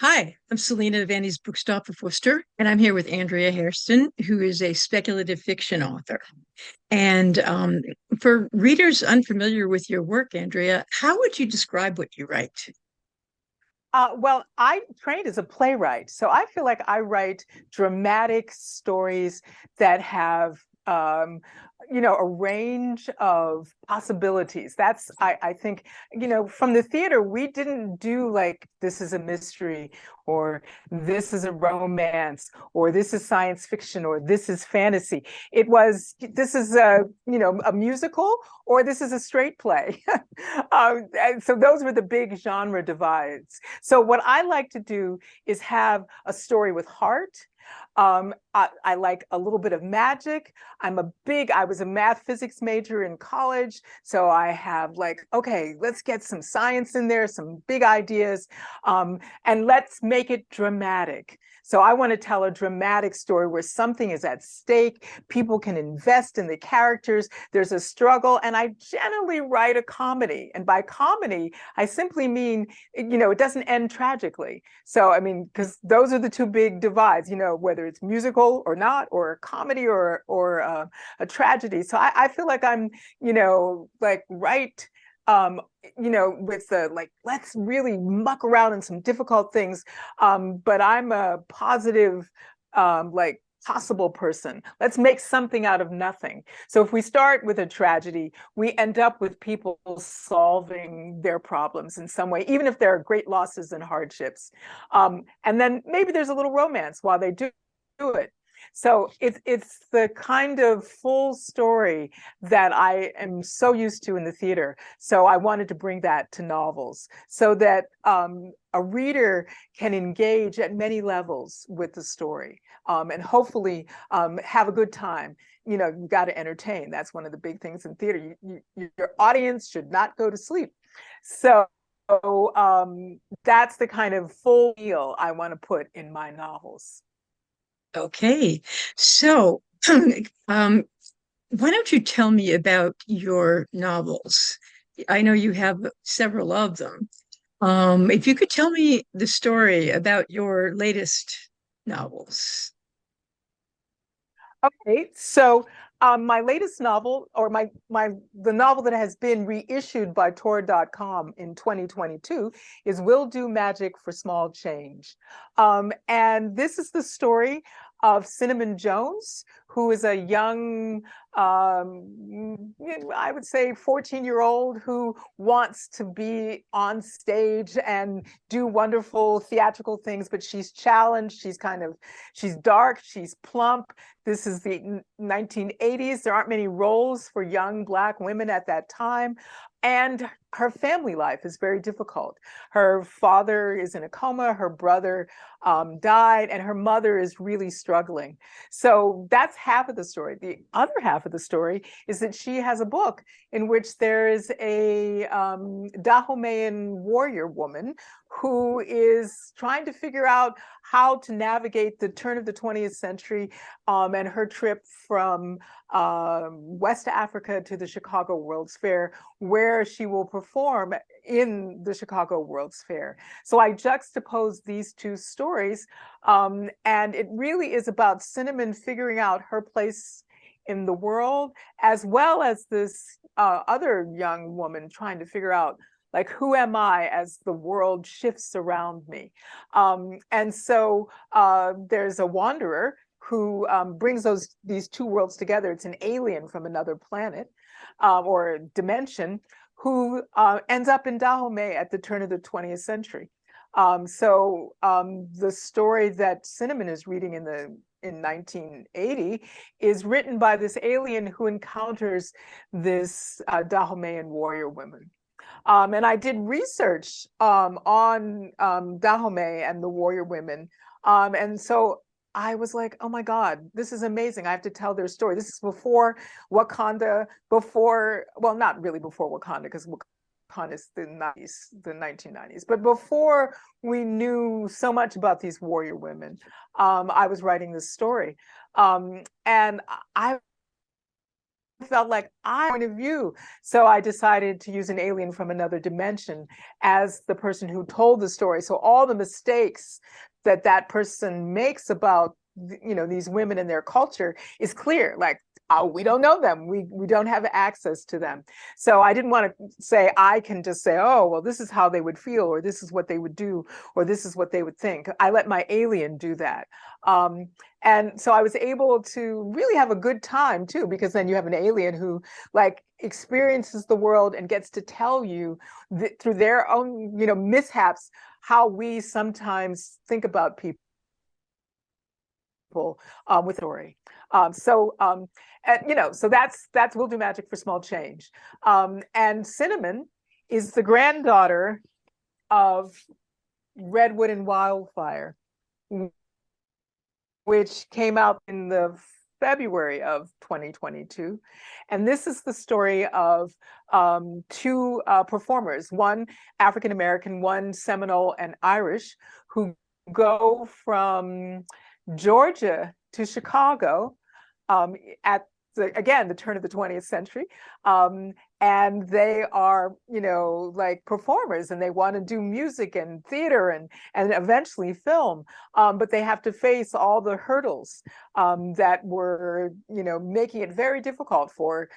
Hi, I'm Selena of Annie's Bookstop of Worcester, and I'm here with Andrea Hairston, who is a speculative fiction author. And for readers unfamiliar with your work, Andrea, how would you describe what you write? Well, I trained as a playwright, so I feel like I write dramatic stories that have, a range of possibilities. I think, from the theater, we didn't do like this is a mystery, or this is a romance, or this is science fiction, or this is fantasy. It was this is a musical, or this is a straight play. And so those were the big genre divides. So what I like to do is have a story with heart. I like a little bit of magic. I was a math physics major in college. So I have like, okay, let's get some science in there, some big ideas, and let's make it dramatic. So I want to tell a dramatic story where something is at stake. People can invest in the characters. There's a struggle. And I generally write a comedy. And by comedy, I simply mean, it doesn't end tragically. So, I mean, because those are the two big divides, whether it's musical or not, or a comedy or a tragedy. So I feel like I'm, like right with the like, let's really muck around in some difficult things. But I'm a positive, like possible person. Let's make something out of nothing. So if we start with a tragedy, we end up with people solving their problems in some way, even if there are great losses and hardships. And then maybe there's a little romance while they do it. So it's the kind of full story that I am so used to in the theater. So I wanted to bring that to novels so that a reader can engage at many levels with the story, and hopefully have a good time. You got to entertain. That's one of the big things in theater. Your audience should not go to sleep. So that's the kind of full meal I want to put in my novels. Okay, so um, why don't you tell me about your novels? I know you have several of them. If you could tell me the story about your latest novels. Okay, so my latest novel, or the novel that has been reissued by Tor.com in 2022, is "Will Do Magic for Small Change," and this is the story of Cinnamon Jones, who is a young, I would say, 14-year-old who wants to be on stage and do wonderful theatrical things, but she's challenged. She's dark, she's plump. This is the 1980s. There aren't many roles for young Black women at that time. And her family life is very difficult. Her father is in a coma, her brother died, and her mother is really struggling. So that's half of the story. The other half of the story is that she has a book in which there is a Dahomean warrior woman who is trying to figure out how to navigate the turn of the 20th century, and her trip from West Africa to the Chicago World's Fair, where she will perform in the Chicago World's Fair. So I juxtapose these two stories, and it really is about Cinnamon figuring out her place in the world, as well as this other young woman trying to figure out, like, who am I as the world shifts around me? And so there's a wanderer who brings these two worlds together. It's an alien from another planet or dimension who ends up in Dahomey at the turn of the 20th century. The story that Cinnamon is reading in 1980 is written by this alien who encounters this Dahomean warrior woman. And I did research on Dahomey and the warrior women. And so I was like, oh my God, this is amazing. I have to tell their story. This is before Wakanda, well, not really before Wakanda, because Wakanda is the 90s, the 1990s, but before we knew so much about these warrior women, I was writing this story. And I felt like I point of view. So I decided to use an alien from another dimension as the person who told the story. So all the mistakes that that person makes about, these women and their culture is clear. Like, oh, we don't know them. We don't have access to them. So I didn't want to say, I can just say, oh, well, this is how they would feel, or this is what they would do, or this is what they would think. I let my alien do that. And so I was able to really have a good time too, because then you have an alien who like experiences the world and gets to tell you through their own, mishaps, how we sometimes think about people with story. So We'll Do Magic for Small Change. And Cinnamon is the granddaughter of Redwood and Wildfire, which came out in the February of 2022. And this is the story of two performers, one African-American, one Seminole and Irish, who go from Georgia to Chicago at the turn of the 20th century. And they are, like performers, and they want to do music and theater and eventually film. But they have to face all the hurdles that were, making it very difficult for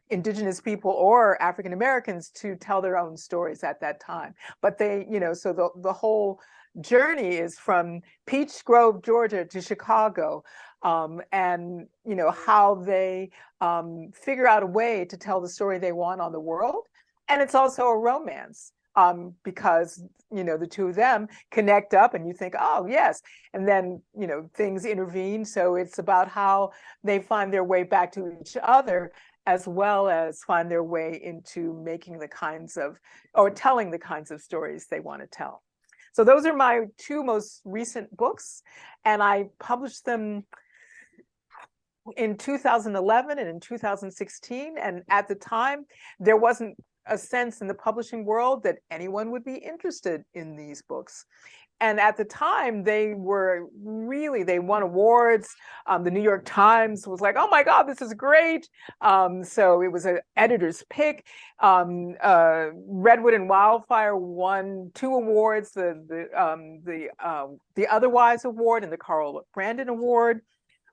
Indigenous people or African Americans to tell their own stories at that time. But they, so the whole journey is from Peach Grove, Georgia to Chicago, and how they figure out a way to tell the story they want on the world. And it's also a romance, because the two of them connect up, and you think, oh yes, and then things intervene. So it's about how they find their way back to each other, as well as find their way into making the kinds of, or telling the kinds of stories they want to tell. So those are my two most recent books, and I published them in 2011 and in 2016. And at the time, there wasn't a sense in the publishing world that anyone would be interested in these books. And at the time, they won awards. The New York Times was like, oh my God, this is great. So it was an editor's pick. Redwood and Wildfire won 2 awards, the Otherwise Award and the Carl Brandon Award.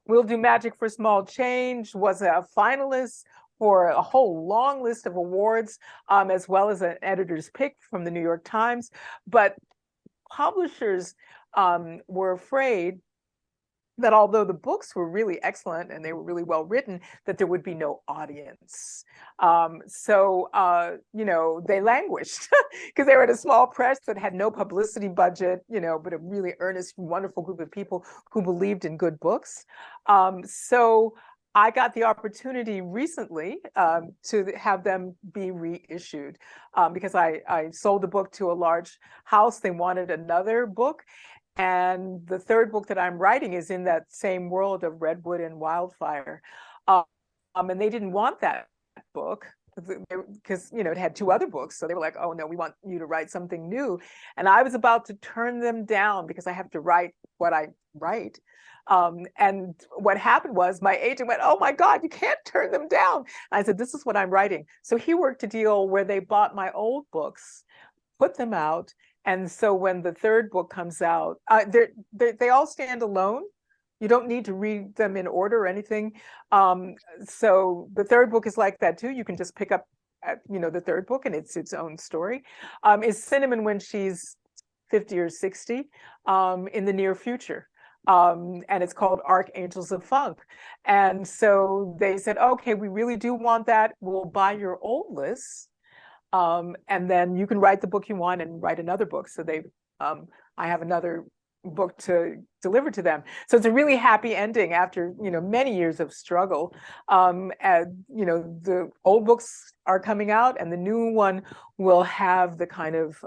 We'll Do Magic for Small Change was a finalist for a whole long list of awards, as well as an editor's pick from the New York Times. But publishers were afraid that although the books were really excellent and they were really well written, that there would be no audience. So they languished because they were at a small press that had no publicity budget, but a really earnest, wonderful group of people who believed in good books. So I got the opportunity recently to have them be reissued because I sold the book to a large house. They wanted another book. And the third book that I'm writing is in that same world of Redwood and Wildfire. And they didn't want that book because, it had 2 other books. So they were like, oh, no, we want you to write something new. And I was about to turn them down because I have to write what I write. And what happened was my agent went, oh my God, you can't turn them down. I said, this is what I'm writing. So he worked a deal where they bought my old books, put them out. And so when the third book comes out, they all stand alone. You don't need to read them in order or anything. So the third book is like that too. You can just pick up, the third book, and it's its own story. Is Cinnamon when she's 50 or 60 in the near future. And it's called Archangels of Funk. And so they said, okay, we really do want that. We'll buy your old list. And then you can write the book you want and write another book. So I have another book to deliver to them. So it's a really happy ending after, many years of struggle. And, the old books are coming out, and the new one will have the kind of,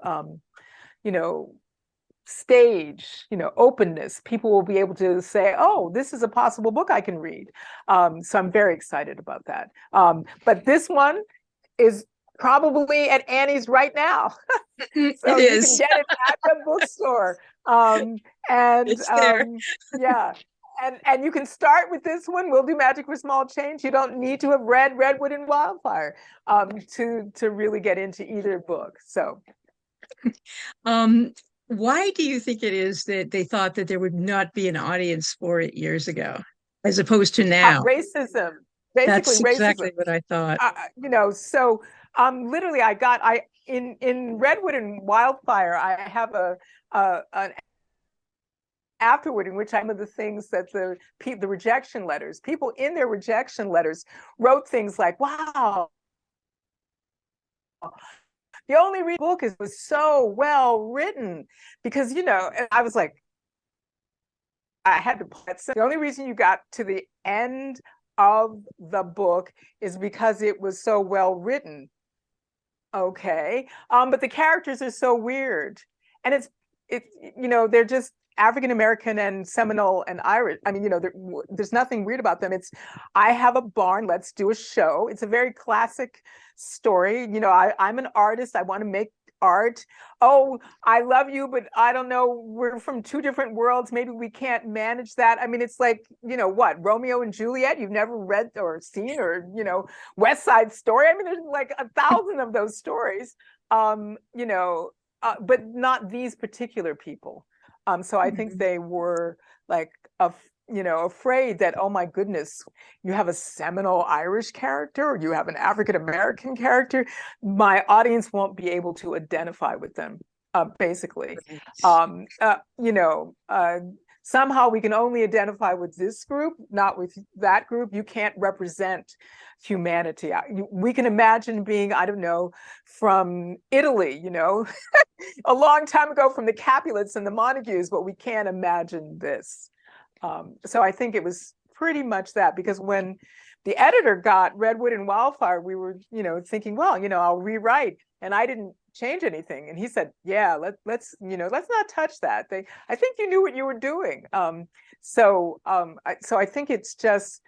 stage, openness. People will be able to say, oh, this is a possible book I can read. So I'm very excited about that. But this one is probably at Annie's right now. So you can get it at the bookstore. It's there. Yeah. And you can start with this one. We'll do Magic for Small Change. You don't need to have read Redwood and Wildfire to really get into either book. So Um, why do you think it is that they thought that there would not be an audience for it years ago, as opposed to now? racism, basically That's racism. exactly what I thought. So literally, I in Redwood and Wildfire, I have an afterward in which I'm of the things that the rejection letters, people in their rejection letters wrote things like, wow, the only book was so well written, because and I was like, I had to play it. The only reason you got to the end of the book is because it was so well written. Okay. But the characters are so weird. And they're just African American and Seminole and Irish. I mean, there's nothing weird about them. It's, I have a barn, let's do a show. It's a very classic story. I'm an artist, I want to make art. Oh, I love you, but I don't know, we're from two different worlds, maybe we can't manage that. I mean, it's like, what, Romeo and Juliet? You've never read or seen, or West Side Story? I mean, there's like 1,000 of those stories. But not these particular people. So I think they were like afraid that, oh my goodness, you have a Seminole Irish character, or you have an African American character, my audience won't be able to identify with them, basically. Somehow we can only identify with this group, not with that group. You can't represent humanity. We can imagine being, I don't know, from Italy, a long time ago, from the Capulets and the Montagues, but we can't imagine this. So I think it was pretty much that, because when the editor got Redwood and Wildfire, we were, thinking, well, I'll rewrite, and I didn't change anything. And he said, yeah, let's not touch that. I think you knew what you were doing. So I think it's just,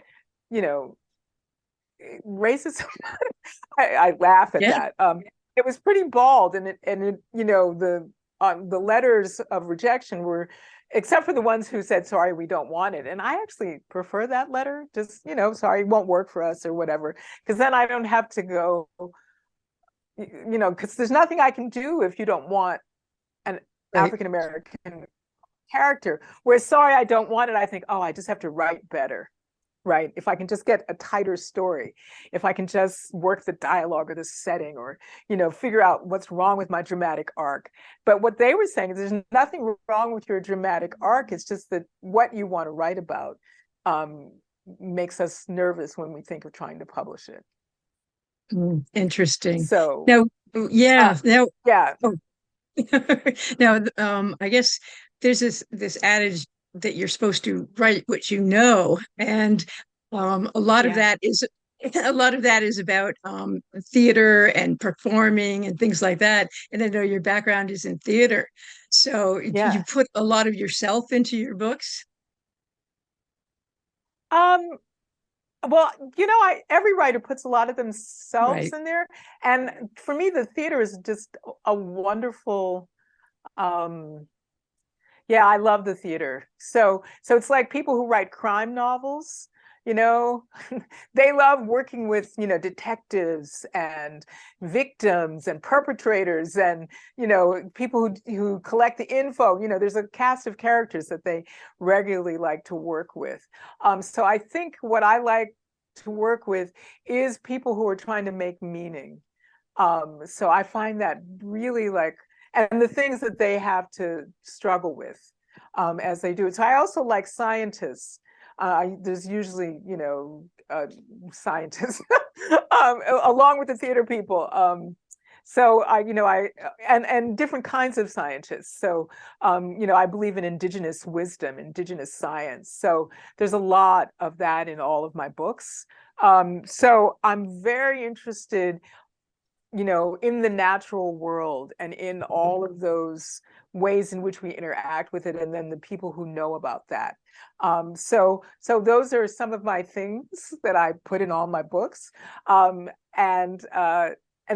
racism. I laugh at Yeah. that. It was pretty bald, and the letters of rejection were, except for the ones who said, sorry, we don't want it. And I actually prefer that letter, just, sorry, it won't work for us or whatever. Because then I don't have to go, because there's nothing I can do if you don't want an African American character. Whereas, sorry, I don't want it, I think, oh, I just have to write better. Right. If I can just get a tighter story, if I can just work the dialogue or the setting, or, figure out what's wrong with my dramatic arc. But what they were saying is there's nothing wrong with your dramatic arc. It's just that what you want to write about makes us nervous when we think of trying to publish it. Interesting. So Now, yeah, now, yeah. oh. Now, I guess there's this adage that you're supposed to write what you know, and a lot of that is about theater and performing and things like that. And I know your background is in theater, so you put a lot of yourself into your books. Well, every writer puts a lot of themselves in there. And for me, the theater is just a wonderful, I love the theater. So it's like people who write crime novels, they love working with, detectives and victims and perpetrators and, people who collect the info. There's a cast of characters that they regularly like to work with. So I think what I like to work with is people who are trying to make meaning. So I find that really and the things that they have to struggle with as they do it. So I also like scientists. There's usually, scientists along with the theater people. So and different kinds of scientists. So, I believe in indigenous wisdom, indigenous science. So there's a lot of that in all of my books. So I'm very interested, in the natural world and in all of those ways in which we interact with it, and then the people who know about that. So those are some of my things that I put in all my books. And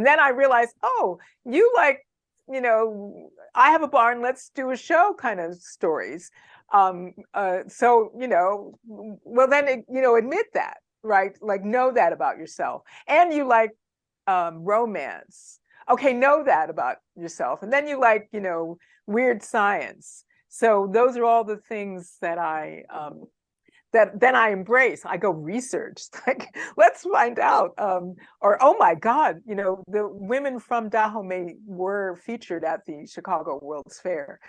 then I realized, oh, you like, I have a barn, let's do a show kind of stories. So, well then, admit that, right? Like know that about yourself. And you like romance. Okay, know that about yourself. And then you like, weird science. So those are all the things that that then I embrace. I go research, like, let's find out. Or, oh my God, the women from Dahomey were featured at the Chicago World's Fair.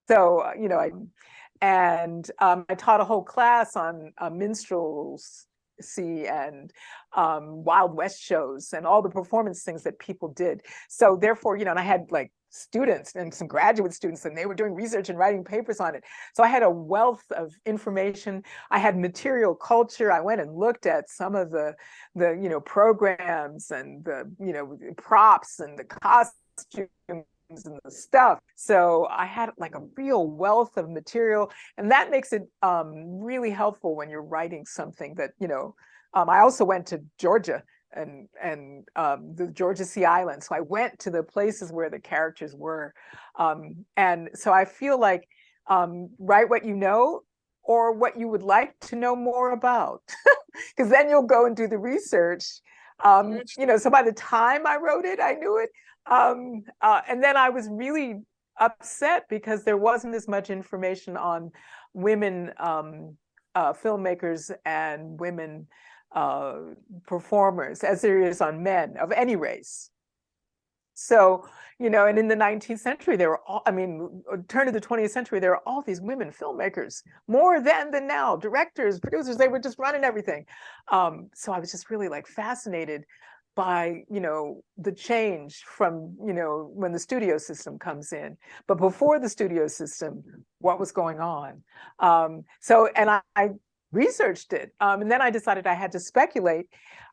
So, I taught a whole class on minstrelsy and Wild West shows and all the performance things that people did. So therefore, and I had like students and some graduate students, and they were doing research and writing papers on it. So I had a wealth of information. I had material culture. I went and looked at some of the programs and the props and the costumes and the stuff. So I had like a real wealth of material, and that makes it really helpful when you're writing something that, I also went to Georgia and the Georgia Sea Islands. So I went to the places where the characters were. And so I feel like write what you know or what you would like to know more about, because then you'll go and do the research. So by the time I wrote it, I knew it. And then I was really upset because there wasn't as much information on women filmmakers and women performers as there is on men of any race. So, and in the 19th century, there were turn of the 20th century, there were all these women filmmakers, more than now, directors, producers, they were just running everything. So I was just really like fascinated by, the change from, when the studio system comes in. But before the studio system, what was going on? And I researched it. And then I decided I had to speculate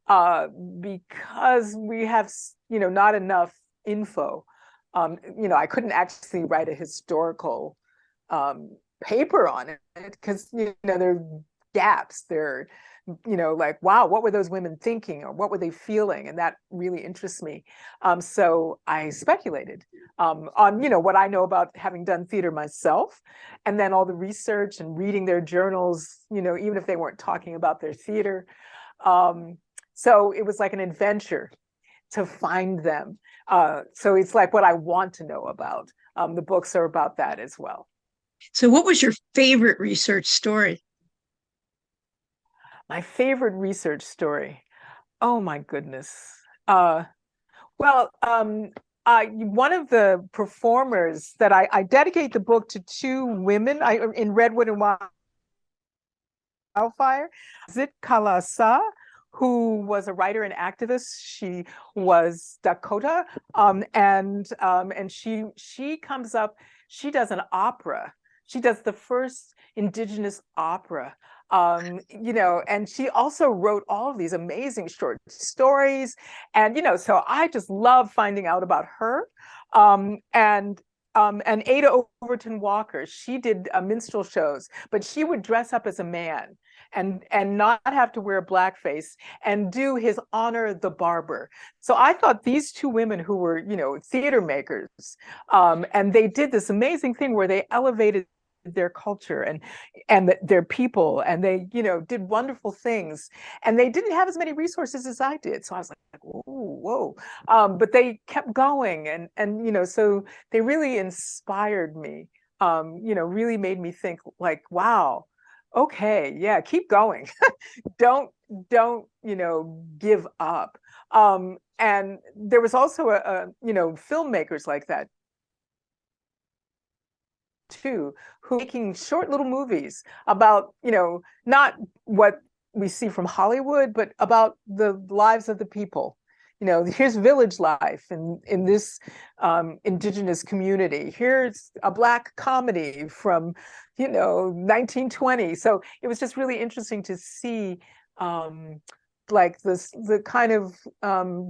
because we have, not enough info. I couldn't actually write a historical paper on it because, there are gaps. There are, like, wow, what were those women thinking or what were they feeling? And that really interests me. So I speculated on, what I know about having done theater myself, and then all the research and reading their journals, even if they weren't talking about their theater. So it was like an adventure to find them. So it's like what I want to know about. The books are about that as well. So what was your favorite research story? My favorite research story. Oh my goodness. One of the performers that I dedicate the book to two women in Redwood and Wildfire. Zit Kalasa, who was a writer and activist. She was Dakota, and she comes up. She does an opera. She does the first Indigenous opera. And she also wrote all of these amazing short stories. And, so I just love finding out about her. And Ada Overton Walker, she did minstrel shows, but she would dress up as a man and not have to wear blackface and do his Honor the Barber. So I thought these two women who were, theater makers, and they did this amazing thing where they elevated their culture and their people, and they did wonderful things, and they didn't have as many resources as I did. So I was like, whoa. But they kept going, and so they really inspired me. Really made me think like, wow, okay, yeah, keep going. don't give up. And there was also a filmmakers like that too, who are making short little movies about, not what we see from Hollywood, but about the lives of the people. Here's village life in this Indigenous community. Here's a Black comedy from, 1920. So it was just really interesting to see like the kind of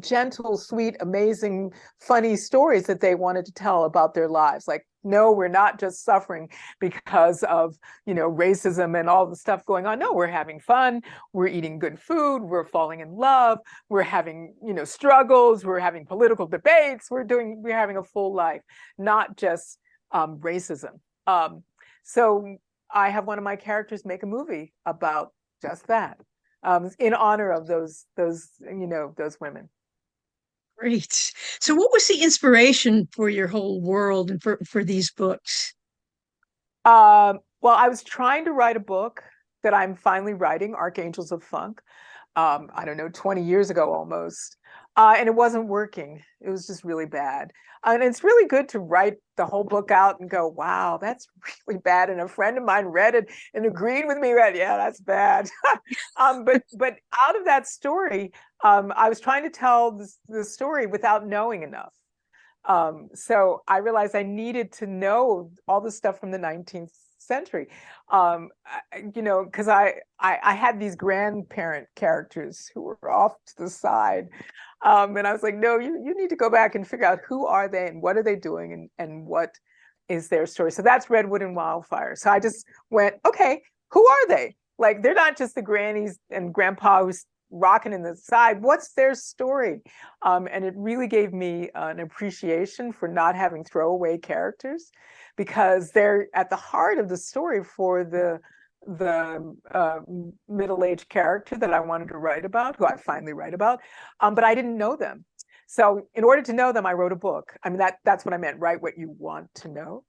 gentle, sweet, amazing, funny stories that they wanted to tell about their lives. Like, no, we're not just suffering because of, racism and all the stuff going on. No, we're having fun. We're eating good food. We're falling in love. We're having, struggles. We're having political debates. We're having a full life, not just racism. So I have one of my characters make a movie about just that, in honor of those women. Great. So what was the inspiration for your whole world and for these books? Well, I was trying to write a book that I'm finally writing, Archangels of Funk. I don't know, 20 years ago almost. And it wasn't working. It was just really bad. And it's really good to write the whole book out and go, wow, that's really bad. And a friend of mine read it and agreed with me, read, yeah, that's bad. But out of that story, I was trying to tell the story without knowing enough. So I realized I needed to know all the stuff from the 19th century, because I had these grandparent characters who were off to the side, and I was like, no, you need to go back and figure out who are they and what are they doing and what is their story. So that's Redwood and Wildfire. So I just went, okay, who are they? Like, they're not just the grannies and grandpa who's rocking in the side. What's their story? And it really gave me an appreciation for not having throwaway characters, because they're at the heart of the story for the middle-aged character that I wanted to write about, who I finally write about, but I didn't know them. So in order to know them, I wrote a book. I mean, that's what I meant, write what you want to know.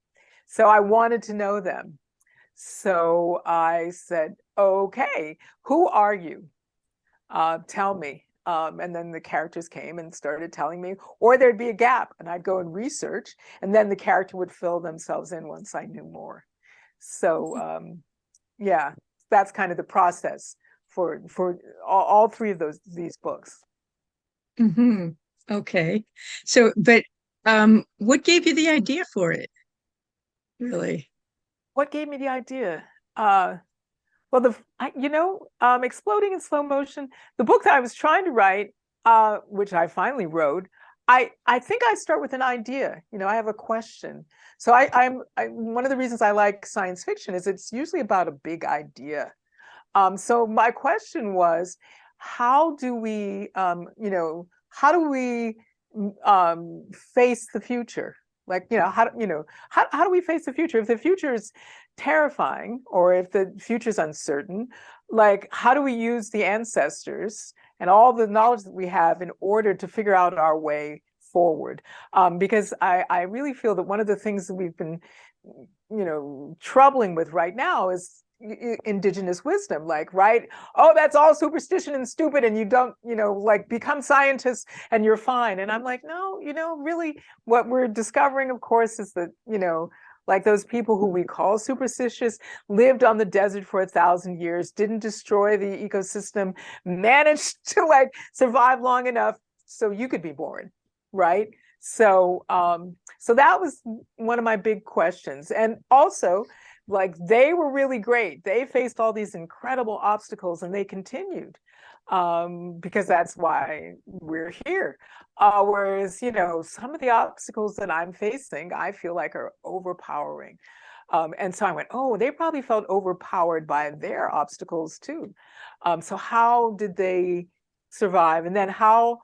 So I wanted to know them. So I said, okay, who are you? Tell me. And then the characters came and started telling me, or there'd be a gap and I'd go and research, and then the character would fill themselves in once I knew more. So yeah, that's kind of the process for all three of these books. Hmm. Okay. So, but what gave you the idea for it, really? What gave me the idea? Well, Exploding in Slow Motion, the book that I was trying to write, which I finally wrote, I think I start with an idea. I have a question. So I'm one of the reasons I like science fiction is it's usually about a big idea. So my question was, how do we, face the future? Like, how do we face the future? If the future is terrifying, or if the future is uncertain, like, how do we use the ancestors and all the knowledge that we have in order to figure out our way forward? Because I really feel that one of the things that we've been, troubling with right now is indigenous wisdom, like, right, oh, that's all superstition and stupid, and you don't, like, become scientists and you're fine. And I'm like, no, really what we're discovering, of course, is that, like, those people who we call superstitious lived on the desert for 1,000 years, didn't destroy the ecosystem, managed to, like, survive long enough so you could be born, right? So so that was one of my big questions. And also, like, they were really great. They faced all these incredible obstacles and they continued, because that's why we're here. Whereas, some of the obstacles that I'm facing, I feel like are overpowering. And so I went, oh, they probably felt overpowered by their obstacles too. So how did they survive? And then how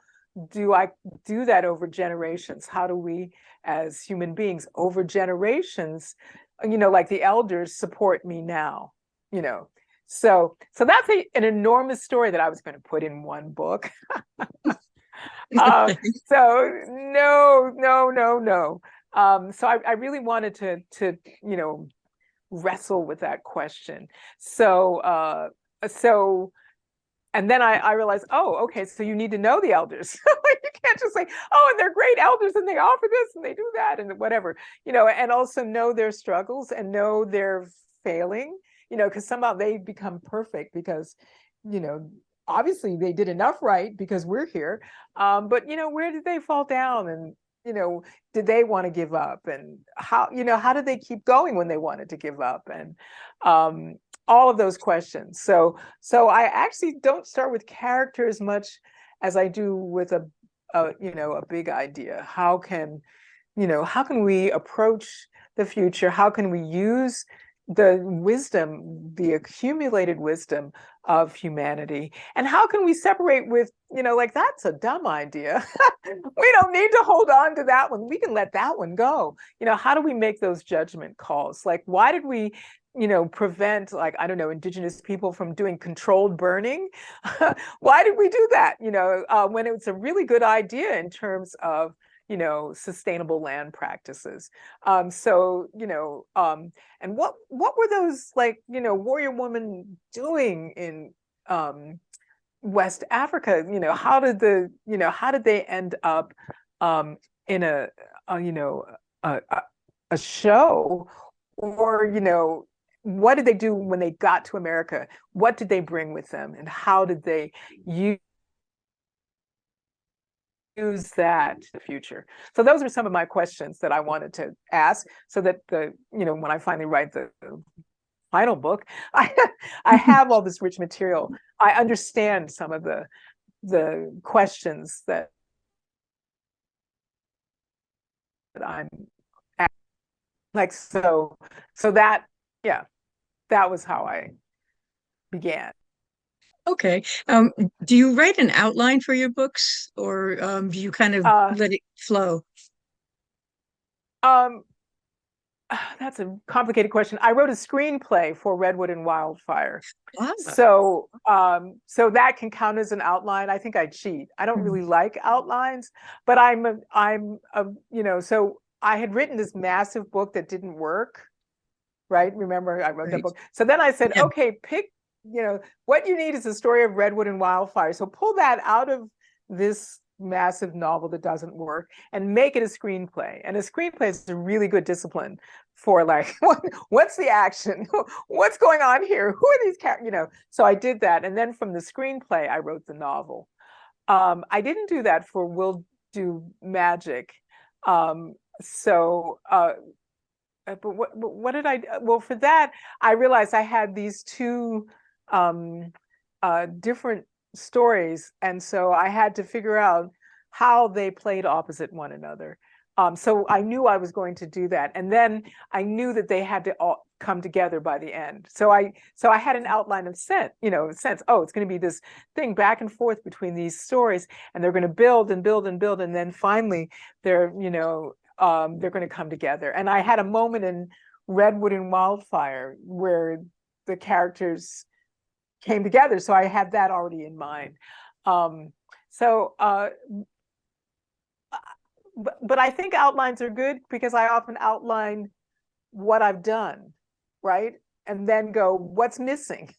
do I do that over generations? How do we, as human beings, over generations, like the elders, support me now? So that's an enormous story that I was going to put in one book. So no. So I really wanted to wrestle with that question. So and then I realized, oh, okay, so you need to know the elders. You can't just say, oh, and they're great elders and they offer this and they do that and whatever, and also know their struggles and know their failing, because somehow they become perfect because, obviously they did enough right because we're here. But, where did they fall down? And, did they want to give up? And how did they keep going when they wanted to give up? And all of those questions. So I actually don't start with character as much as I do with a big idea. How can we approach the future? How can we use the wisdom, the accumulated wisdom of humanity. And how can we separate with, like, that's a dumb idea. We don't need to hold on to that one. We can let that one go. How do we make those judgment calls? Like, why did we, prevent, like, I don't know, indigenous people from doing controlled burning? Why did we do that? When it's a really good idea in terms of, sustainable land practices. And what were those, like, warrior women doing in West Africa? How did they end up in a show? Or what did they do when they got to America? What did they bring with them, and how did they use that in the future? So those are some of my questions that I wanted to ask, so that when I finally write the final book, I have all this rich material. I understand some of the questions that I'm like, so that, yeah, that was how I began. Okay. Do you write an outline for your books, or do you kind of Uh, let it flow? um, that's a complicated question. I wrote a screenplay for Redwood and Wildfire. Ah, So that can count as an outline. I think I cheat. I don't mm, really like outlines, but so I had written this massive book that didn't work, right? Remember, I wrote that right. book. So then I said, Yeah. okay, pick, what you need is a story of Redwood and Wildfire. So pull that out of this massive novel that doesn't work and make it a screenplay. And a screenplay is a really good discipline for, like, what's the action? What's going on here? Who are these characters? So I did that. And then from the screenplay, I wrote the novel. I didn't do that for Will Do Magic. So but what did I, well, for that, I realized I had these two um, different stories. And so I had to figure out how they played opposite one another. So I knew I was going to do that. And then I knew that they had to all come together by the end. So I had an outline of sense, oh, it's going to be this thing back and forth between these stories, and they're going to build and build and build. And then finally they're going to come together. And I had a moment in Redwood and Wildfire where the characters came together. So I had that already in mind. Um, so, but I think outlines are good because I often outline what I've done, right? And then go, what's missing?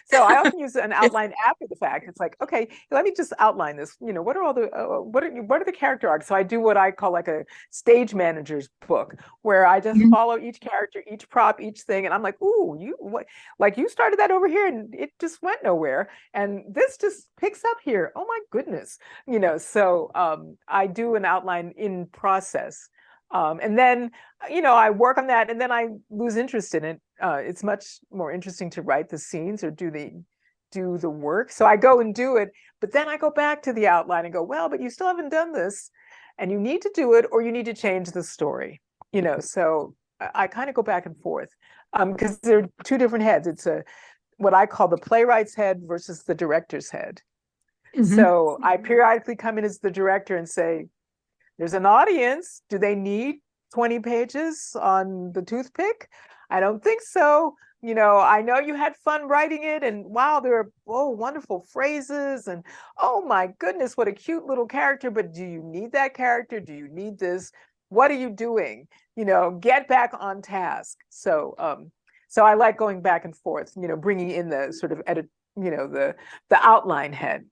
So I often use an outline after the fact. It's like, okay, let me just outline this. What are all the what are the character arcs? So I do what I call like a stage manager's book, where I just Mhm. follow each character, each prop, each thing, and I'm like, ooh, you started that over here and it just went nowhere, and this just picks up here. Oh my goodness, So I do an outline in process. And then, I work on that, and then I lose interest in it. It's much more interesting to write the scenes or do the work. So I go and do it, but then I go back to the outline and go, well, but you still haven't done this, and you need to do it, or you need to change the story. So I kind of go back and forth, because there are two different heads. It's what I call the playwright's head versus the director's head. Mhm. So I periodically come in as the director and say, there's an audience. Do they need 20 pages on the toothpick? I don't think so. I know you had fun writing it, and wow, there are wonderful phrases, and oh my goodness, what a cute little character. But do you need that character? Do you need this? What are you doing? Get back on task. So I like going back and forth. Bringing in the sort of the outline head,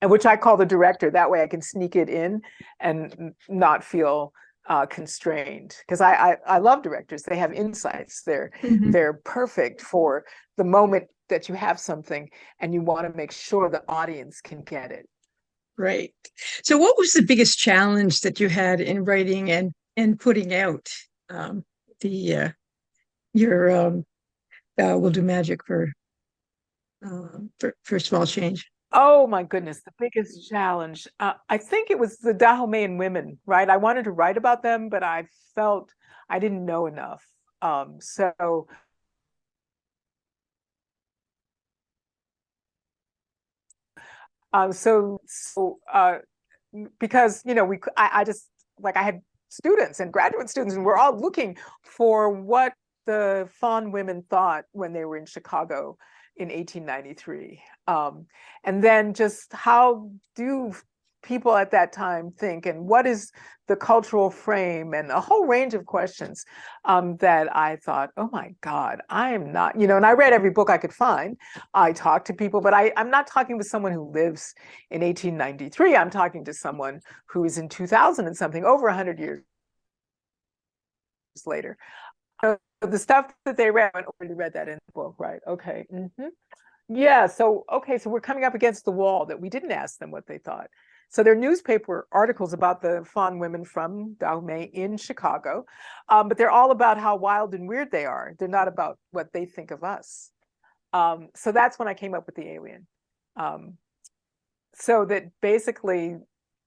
and which I call the director. That way I can sneak it in and not feel constrained, because I love directors. They have insights. Mhm. They're perfect for the moment that you have something and you want to make sure the audience can get it. Right. So what was the biggest challenge that you had in writing and putting out the your Will Do Magic for small change? Oh my goodness, the biggest challenge. I think it was the Dahomean women, right? I wanted to write about them, but I felt I didn't know enough. So Because I just like I had students and graduate students, and we're all looking for what the Fawn women thought when they were in Chicago in 1893. And then just how do people at that time think, and what is the cultural frame, and a whole range of questions that I thought, oh my God, I am not, and I read every book I could find. I talked to people, but I'm not talking with someone who lives in 1893. I'm talking to someone who is in 2000 and something, over 100 years later. The stuff that they read, I already read that in the book, right? Okay. Yeah. So we're coming up against the wall that we didn't ask them what they thought. So there are newspaper articles about the Fawn women from Dahomey in Chicago, but they're all about how wild and weird they are. They're not about what they think of us. So that's when I came up with the alien. So that basically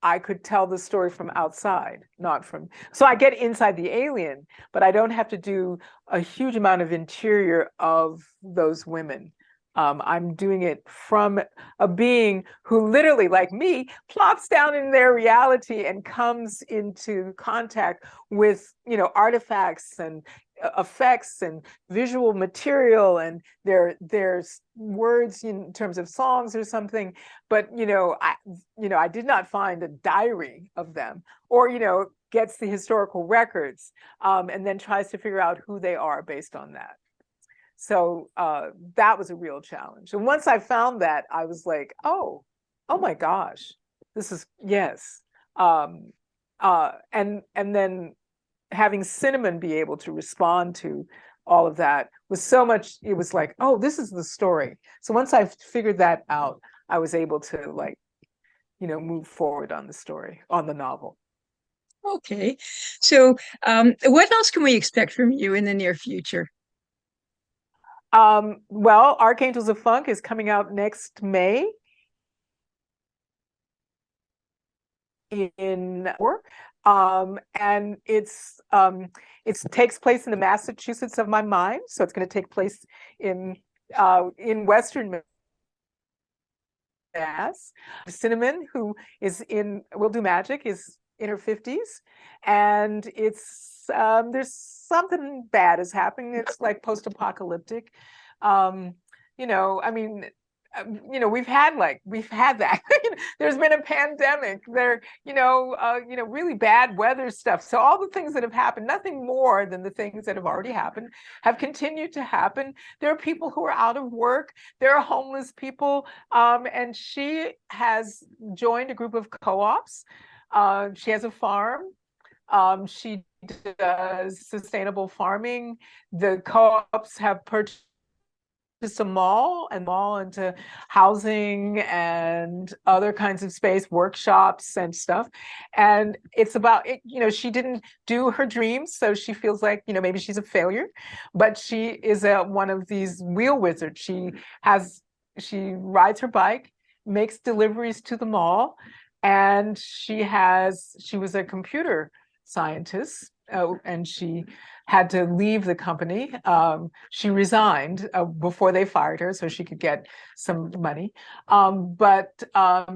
I could tell the story from outside, not from. So I get inside the alien, but I don't have to do a huge amount of interior of those women. I'm doing it from a being who literally, like me, plops down in their reality and comes into contact with, artifacts and effects and visual material, and there's words in terms of songs or something. But I did not find a diary of them, or gets the historical records, and then tries to figure out who they are based on that. So that was a real challenge. And once I found that, I was like, oh my gosh, this is, yes. And then having Cinnamon be able to respond to all of that was so much, it was like, oh, this is the story. So once I figured that out, I was able to move forward on the story, on the novel. Okay. So, what else can we expect from you in the near future? Well, Archangels of Funk is coming out next May in and it takes place in the Massachusetts of my mind. So it's going to take place in Western Mass. Cinnamon, who is in Will Do Magic, is in her 50s, and it's there's something bad is happening. It's like post-apocalyptic. I mean, we've had that. There's been a pandemic. There, really bad weather stuff. So all the things that have happened, nothing more than the things that have already happened, have continued to happen. There are people who are out of work. There are homeless people, and she has joined a group of co-ops. She has a farm. She does sustainable farming. The co-ops have purchased a mall into housing and other kinds of space, workshops and stuff. And it's about it, she didn't do her dreams, so she feels like, maybe she's a failure, but she is one of these wheel wizards. She rides her bike, makes deliveries to the mall, and she was a computer scientist, and she had to leave the company. She resigned before they fired her so she could get some money. But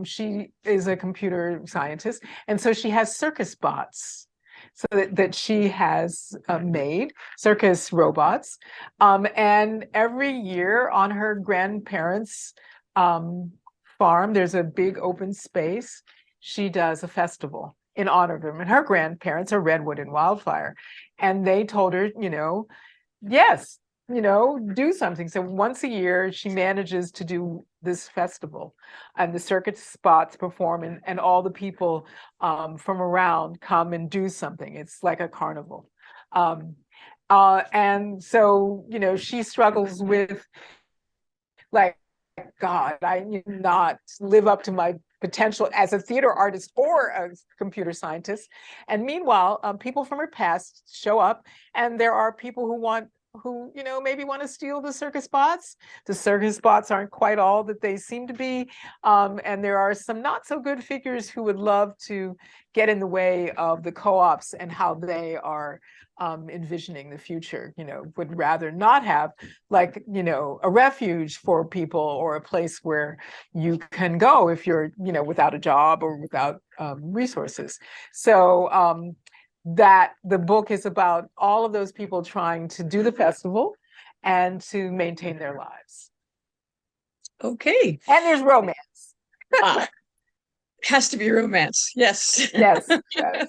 she is a computer scientist, and so she has circus bots. So that she has made circus robots. And every year on her grandparents' farm, there's a big open space. She does a festival in honor of them. And her grandparents are Redwood and Wildfire. And they told her, yes, do something. So once a year, she manages to do this festival, and the circus spots perform, and all the people from around come and do something. It's like a carnival. And so, she struggles with, like, God, I not live up to my potential as a theater artist or a computer scientist. And meanwhile, people from her past show up, and there are people who want who, maybe want to steal the circus bots. The circus bots aren't quite all that they seem to be. And there are some not so good figures who would love to get in the way of the co-ops and how they are envisioning the future, would rather not have like, a refuge for people or a place where you can go if you're, without a job or without resources. So that the book is about all of those people trying to do the festival and to maintain their lives. Okay. And there's romance. Has to be romance. Yes. Yes, yes.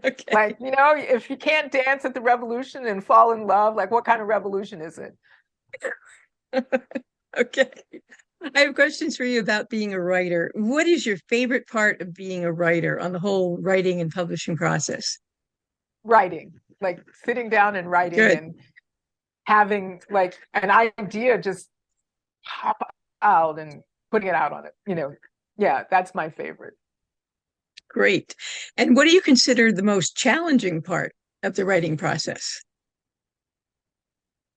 Okay. Like, if you can't dance at the revolution and fall in love, like what kind of revolution is it? Okay. I have questions for you about being a writer. What is your favorite part of being a writer on the whole writing and publishing process? Writing, like sitting down and writing Good. and having like an idea just pop out and putting it out on it, yeah, that's my favorite. Great. And what do you consider the most challenging part of the writing process?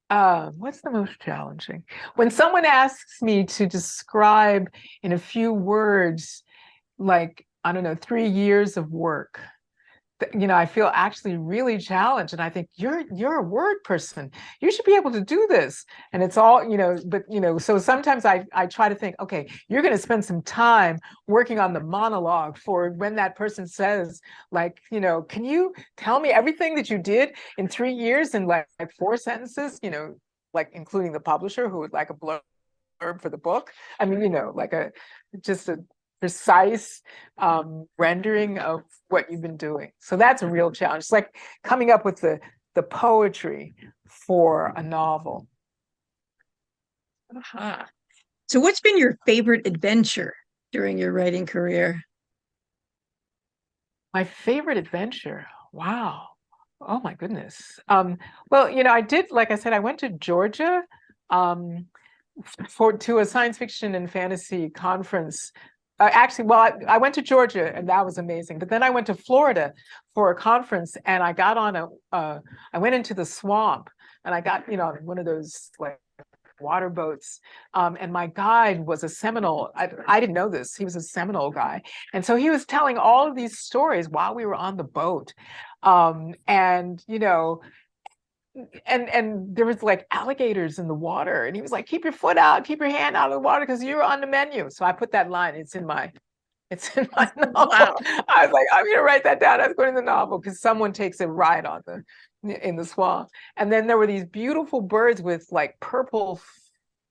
What's the most challenging? When someone asks me to describe in a few words, like, I don't know, 3 years of work, I feel actually really challenged. And I think you're a word person. You should be able to do this. And it's all, but, so sometimes I try to think, okay, you're going to spend some time working on the monologue for when that person says, like, can you tell me everything that you did in 3 years in like 4 sentences, like including the publisher who would like a blurb for the book. I mean, like just a precise rendering of what you've been doing. So that's a real challenge. It's like coming up with the poetry for a novel. Aha. So what's been your favorite adventure during your writing career? My favorite adventure. Wow. Oh my goodness. Well, I did, like I said, I went to Georgia to a science fiction and fantasy conference. Actually, well, I went to Georgia and that was amazing. But then I went to Florida for a conference and I got on I went into the swamp and I got, one of those like water boats. And my guide was a Seminole. I didn't know this. He was a Seminole guy. And so he was telling all of these stories while we were on the boat. And there was like alligators in the water and he was like, keep your foot out, keep your hand out of the water because you're on the menu. So I put that line, it's in my novel. Wow. I was like, I'm gonna write that down. I was going in the novel because someone takes a ride in the swamp. And then there were these beautiful birds with like purple,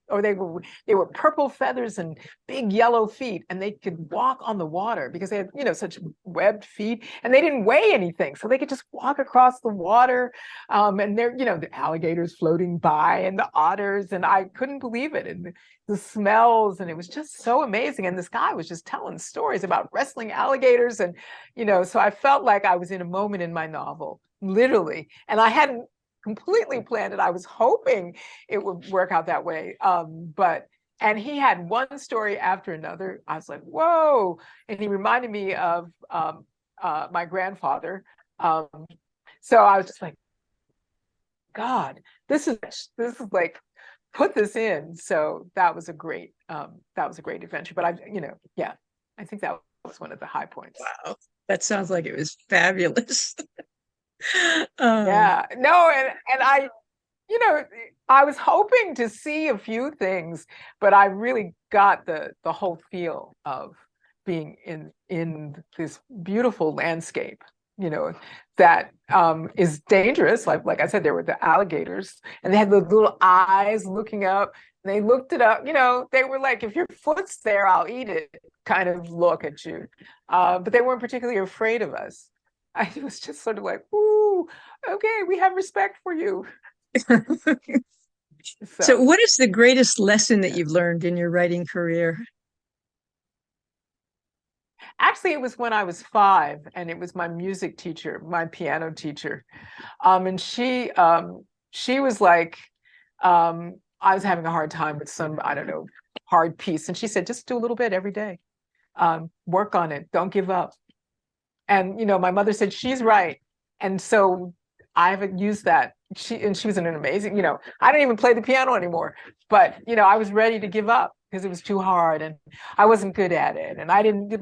or they were purple feathers and big yellow feet, and they could walk on the water because they had, such webbed feet, and they didn't weigh anything, so they could just walk across the water. And there, the alligators floating by, and the otters, and I couldn't believe it, and the smells, and it was just so amazing. And this guy was just telling stories about wrestling alligators, and so I felt like I was in a moment in my novel, literally, and I hadn't completely planned it. I was hoping it would work out that way. And he had one story after another. I was like, whoa. And he reminded me of my grandfather. So I was just like, God, this is like, put this in. So that was a great adventure. But yeah, I think that was one of the high points. Wow. That sounds like it was fabulous. Yeah, no, and I was hoping to see a few things, but I really got the whole feel of being in this beautiful landscape, that is dangerous. Like I said, there were the alligators, and they had the little eyes looking up. And they looked it up, they were like, if your foot's there, I'll eat it, kind of look at you. But they weren't particularly afraid of us. I was just sort of like, ooh, okay, we have respect for you. So what is the greatest lesson that you've learned in your writing career? Actually, it was when I was 5, and it was my music teacher, my piano teacher. And she was like, I was having a hard time with some, I don't know, hard piece. And she said, just do a little bit every day. Work on it. Don't give up. And, my mother said, she's right. And so I've used that, she was an amazing, I don't even play the piano anymore, but I was ready to give up because it was too hard and I wasn't good at it and I didn't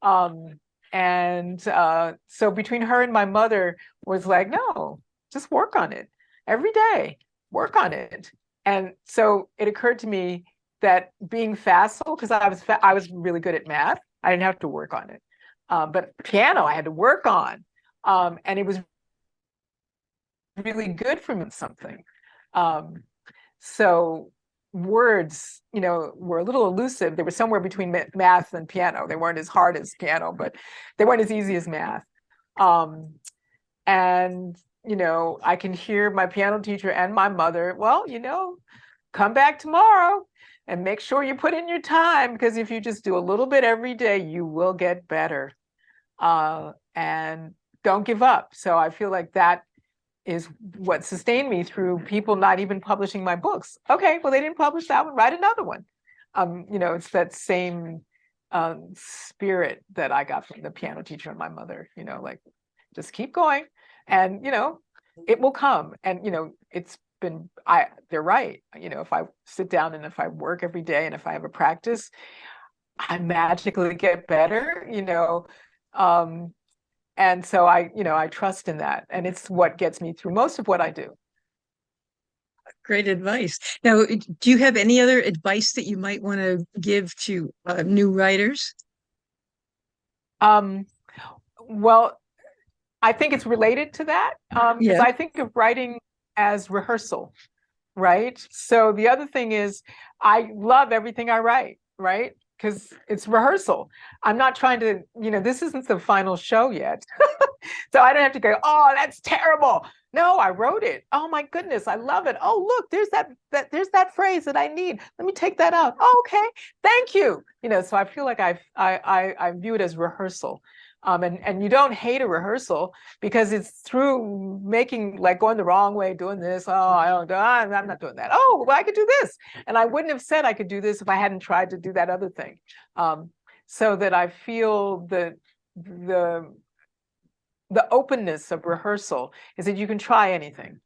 um and so between her and my mother was like, no, just work on it every day, work on it. And so it occurred to me that being facile, because I was really good at math, I didn't have to work on it. But piano I had to work on. And it was really good for me something. Um, so words, were a little elusive. They were somewhere between math and piano. They weren't as hard as piano, but they weren't as easy as math. Um, and, I can hear my piano teacher and my mother, well, come back tomorrow and make sure you put in your time, because if you just do a little bit every day, you will get better. And don't give up. So I feel like that is what sustained me through people not even publishing my books. Okay, well, they didn't publish that one, write another one. It's that same spirit that I got from the piano teacher and my mother, like just keep going and, it will come. And, they're right. If I sit down and if I work every day and if I have a practice, I magically get better, and so I trust in that. And it's what gets me through most of what I do. Great advice. Now, do you have any other advice that you might want to give to new writers? Um, well, I think it's related to that, because Yeah. I think of writing as rehearsal, right? So the other thing is I love everything I write, right? Because it's rehearsal. I'm not trying to, this isn't the final show yet. So I don't have to go, oh, that's terrible. No, I wrote it. Oh my goodness, I love it. Oh, look, there's that phrase that I need. Let me take that out. Oh, okay, thank you. So I feel like I view it as rehearsal. And you don't hate a rehearsal because it's through making, like, going the wrong way, doing this. Oh, I'm not doing that. Oh, well, I could do this. And I wouldn't have said I could do this if I hadn't tried to do that other thing. So that I feel that the openness of rehearsal is that you can try anything.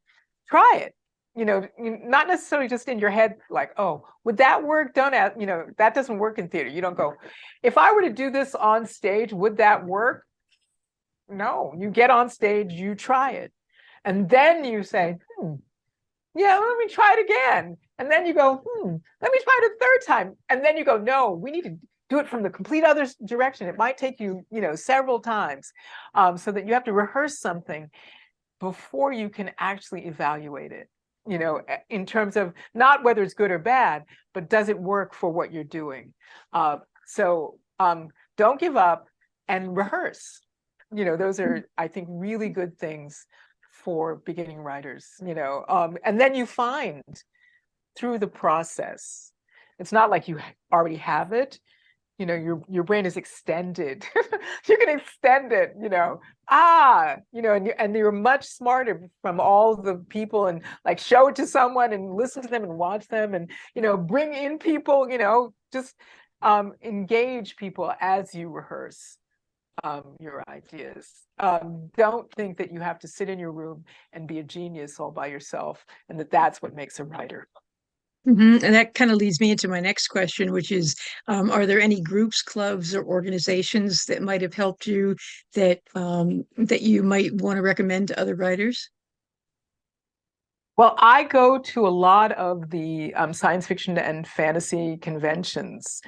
Try it. Not necessarily just in your head, like, oh, would that work? That doesn't work in theater. You don't go, if I were to do this on stage, would that work? No, you get on stage, you try it. And then you say, yeah, let me try it again. And then you go, let me try it a third time. And then you go, no, we need to do it from the complete other direction. It might take you, several times, so that you have to rehearse something before you can actually evaluate it, in terms of not whether it's good or bad, but does it work for what you're doing? So don't give up and rehearse. Those are, I think, really good things for beginning writers, and then you find through the process, it's not like you already have it. Your brain is extended. You can extend it, and you're much smarter from all the people, and like show it to someone and listen to them and watch them and, bring in people, just engage people as you rehearse your ideas. Don't think that you have to sit in your room and be a genius all by yourself and that's what makes a writer. And that kind of leads me into my next question, which is, are there any groups, clubs, or organizations that might have helped you that you might want to recommend to other writers? Well, I go to a lot of the science fiction and fantasy conventions.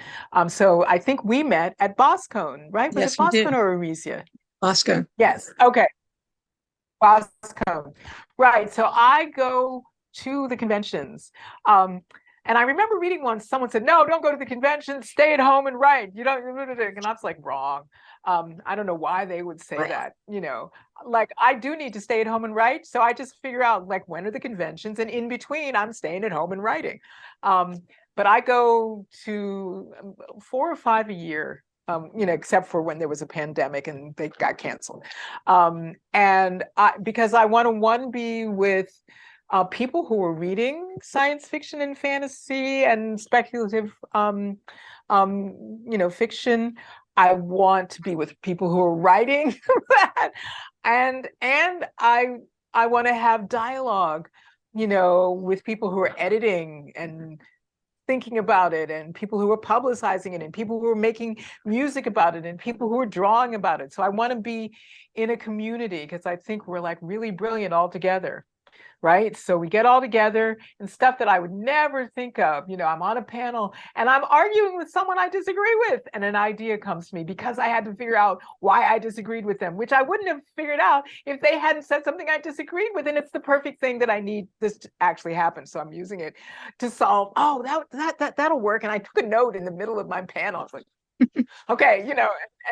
So I think we met at Boscone, right? Was it Yes, we Boscone did. or Arisia? Oscar. Yes. Okay. Boscone. Right. So I go to the conventions. And I remember reading once, someone said, no, don't go to the convention, stay at home and write. You don't, and I was like, wrong. I don't know why they would say that, like I do need to stay at home and write. So I just figure out, like, when are the conventions, and in between I'm staying at home and writing. But I go to 4 or 5 a year. Except for when there was a pandemic and they got canceled. And because I want to be with people who are reading science fiction and fantasy and speculative, fiction. I want to be with people who are writing that, and I I want to have dialogue, with people who are editing and thinking about it, and people who are publicizing it, and people who are making music about it, and people who are drawing about it. So I want to be in a community because I think we're like really brilliant all together. Right. So we get all together and stuff that I would never think of. I'm on a panel and I'm arguing with someone I disagree with, and an idea comes to me because I had to figure out why I disagreed with them, which I wouldn't have figured out if they hadn't said something I disagreed with. And it's the perfect thing that I need this to actually happen. So I'm using it to solve, oh, that'll work. And I took a note in the middle of my panel. It's like, okay,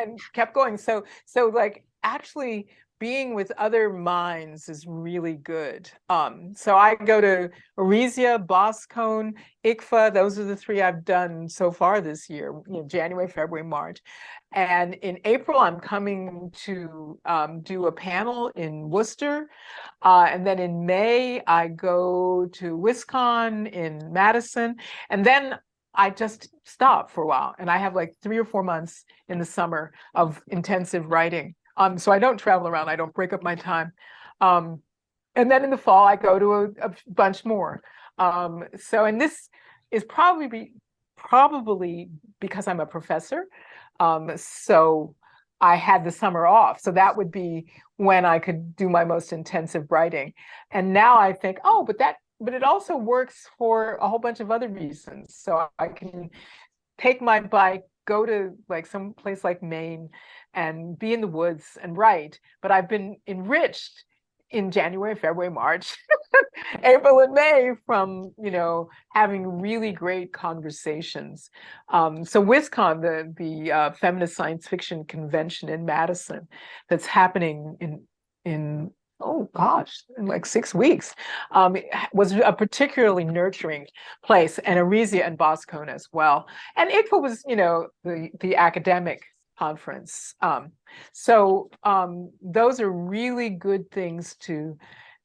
and kept going. So like actually being with other minds is really good. So I go to Arisia, Boscone, ICFA. Those are the three I've done so far this year, January, February, March. And in April, I'm coming to do a panel in Worcester. And then in May, I go to Wisconsin in Madison. And then I just stop for a while. And I have like 3 or 4 months in the summer of intensive writing. So I don't travel around. I don't break up my time. And then in the fall, I go to a bunch more. And this is probably because I'm a professor. So I had the summer off. So that would be when I could do my most intensive writing. And now I think, oh, but it also works for a whole bunch of other reasons. So I can take my bike, go to like some place like Maine and be in the woods and write. But I've been enriched in January, February, March, April and May from, having really great conversations. So WisCon, the feminist science fiction convention in Madison that's happening in oh gosh, in like 6 weeks, was a particularly nurturing place, and Arisia and Boscone as well. And ICFA was, the academic conference. So those are really good things to